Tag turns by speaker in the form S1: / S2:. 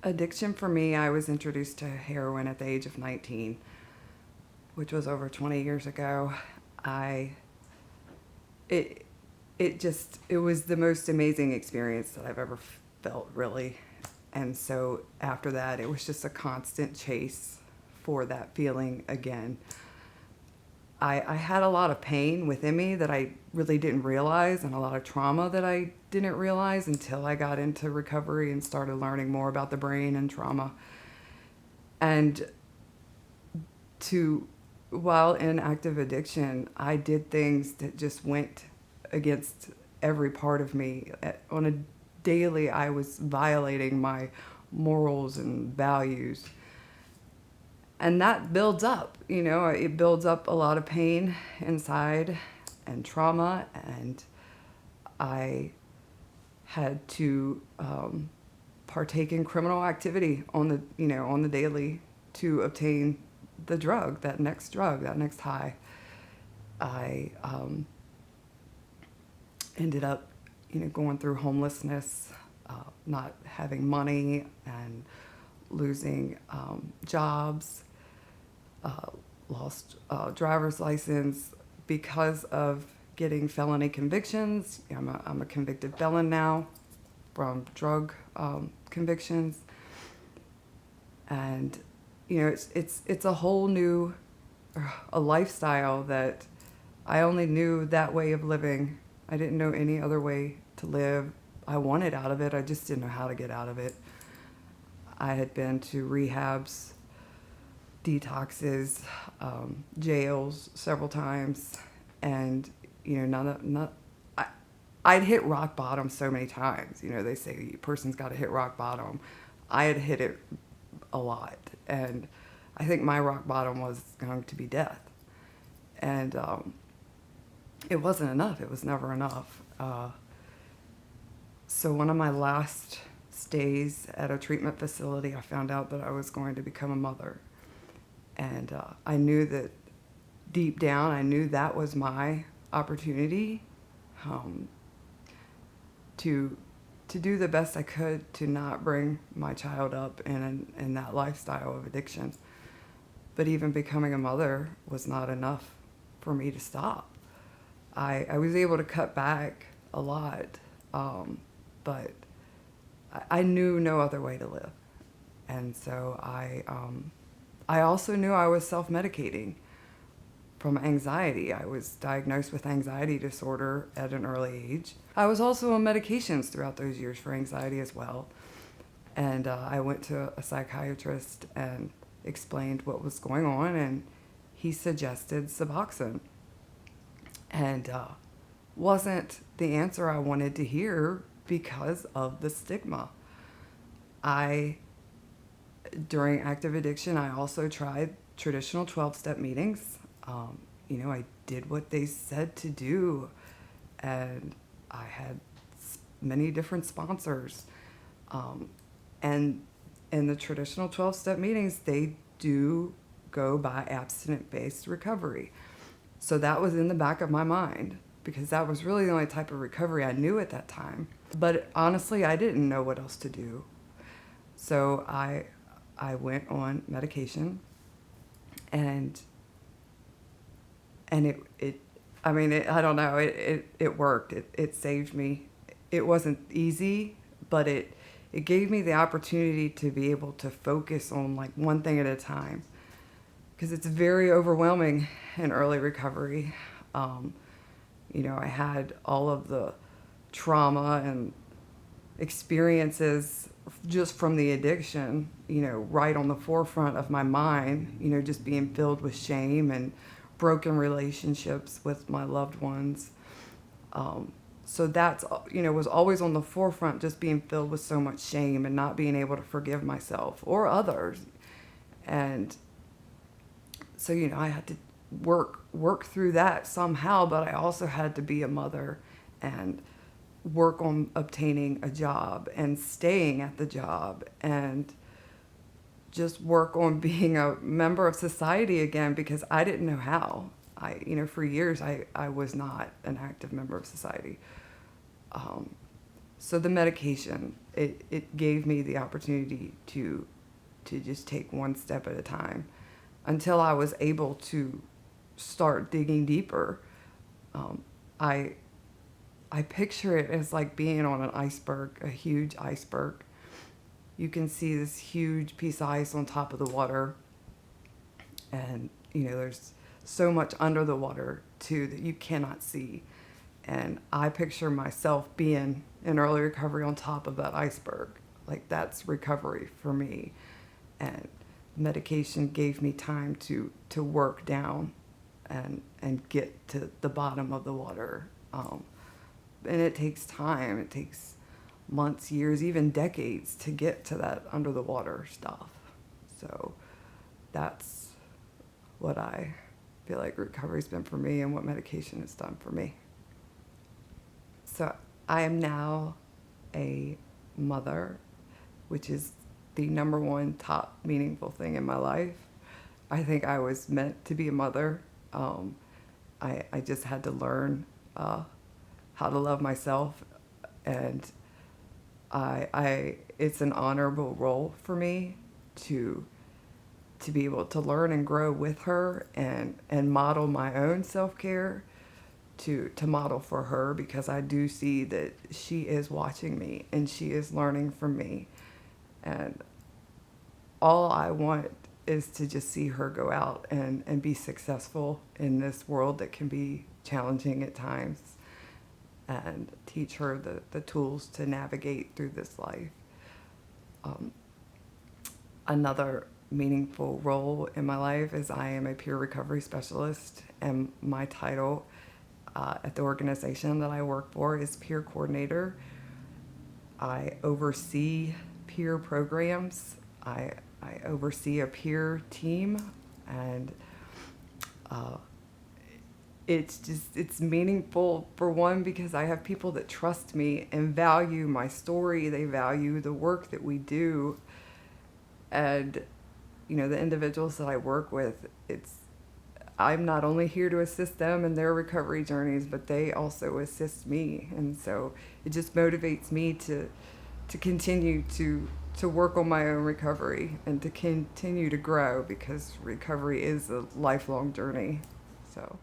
S1: Addiction for me, I was introduced to heroin at the age of 19, which was over 20 years ago. I it it was the most amazing experience that I've ever felt, really. And so after that, it was just a constant chase for that feeling again. I had a lot of pain within me that I really didn't realize, and a lot of trauma that I didn't realize until I got into recovery and started learning more about the brain and trauma. And to while in active addiction, I did things that just went against every part of me. On a daily, I was violating my morals and values. And that builds up, it builds up a lot of pain inside and trauma. And I had to partake in criminal activity on the daily to obtain the drug, that next high. I ended up, going through homelessness, not having money, and losing jobs, lost driver's license because of getting felony convictions. I'm a convicted felon now from drug convictions. And it's a whole new a lifestyle that I only knew that way of living. I didn't know any other way to live. I wanted out of it. I just didn't know how to get out of it. I had been to rehabs, detoxes, jails several times, and I'd hit rock bottom so many times. They say a person's got to hit rock bottom. I had hit it a lot, and I think my rock bottom was going to be death. And it wasn't enough. It was never enough. So one of my last stays at a treatment facility, I found out that I was going to become a mother. And I knew that deep down, I knew that was my opportunity to do the best I could to not bring my child up in that lifestyle of addiction. But even becoming a mother was not enough for me to stop. I was able to cut back a lot, but I knew no other way to live. And so I also knew I was self-medicating from anxiety. I was diagnosed with anxiety disorder at an early age. I was also on medications throughout those years for anxiety as well. And I went to a psychiatrist and explained what was going on, and he suggested Suboxone. And wasn't the answer I wanted to hear because of the stigma. During active addiction, I also tried traditional 12-step meetings. I did what they said to do, and I had many different sponsors. And in the traditional 12-step meetings, they do go by abstinent-based recovery. So that was in the back of my mind, because that was really the only type of recovery I knew at that time. But honestly, I didn't know what else to do. So I went on medication, and I don't know, it worked. It saved me. It wasn't easy, but it gave me the opportunity to be able to focus on like one thing at a time, because it's very overwhelming in early recovery. I had all of the trauma and experiences just from the addiction, right on the forefront of my mind, just being filled with shame and broken relationships with my loved ones. So that's, was always on the forefront, just being filled with so much shame and not being able to forgive myself or others. And so, I had to work through that somehow, but I also had to be a mother and work on obtaining a job and staying at the job and just work on being a member of society again, because I didn't know how. For years I was not an active member of society. So the medication, it gave me the opportunity to just take one step at a time until I was able to start digging deeper. Um, I I picture it as like being on an iceberg, a huge iceberg. You can see this huge piece of ice on top of the water, and there's so much under the water too that you cannot see. And I picture myself being in early recovery on top of that iceberg. Like, that's recovery for me. And medication gave me time to work down and get to the bottom of the water. And it takes time. It takes months, years, even decades to get to that under the water stuff. So that's what I feel like recovery's been for me and what medication has done for me. So I am now a mother, which is the number one top meaningful thing in my life. I think I was meant to be a mother. I just had to learn how to love myself, and it's an honorable role for me to be able to learn and grow with her and model my own self-care to model for her, because I do see that she is watching me and she is learning from me. And all I want is to just see her go out and be successful in this world that can be challenging at times, and teach her the tools to navigate through this life. Another meaningful role in my life is I am a peer recovery specialist, and my title at the organization that I work for is peer coordinator. I oversee peer programs. I oversee a peer team, and it's meaningful, for one, because I have people that trust me and value my story. They value the work that we do. And the individuals that I work with, I'm not only here to assist them in their recovery journeys, but they also assist me. And so it just motivates me to continue to work on my own recovery and to continue to grow, because recovery is a lifelong journey. So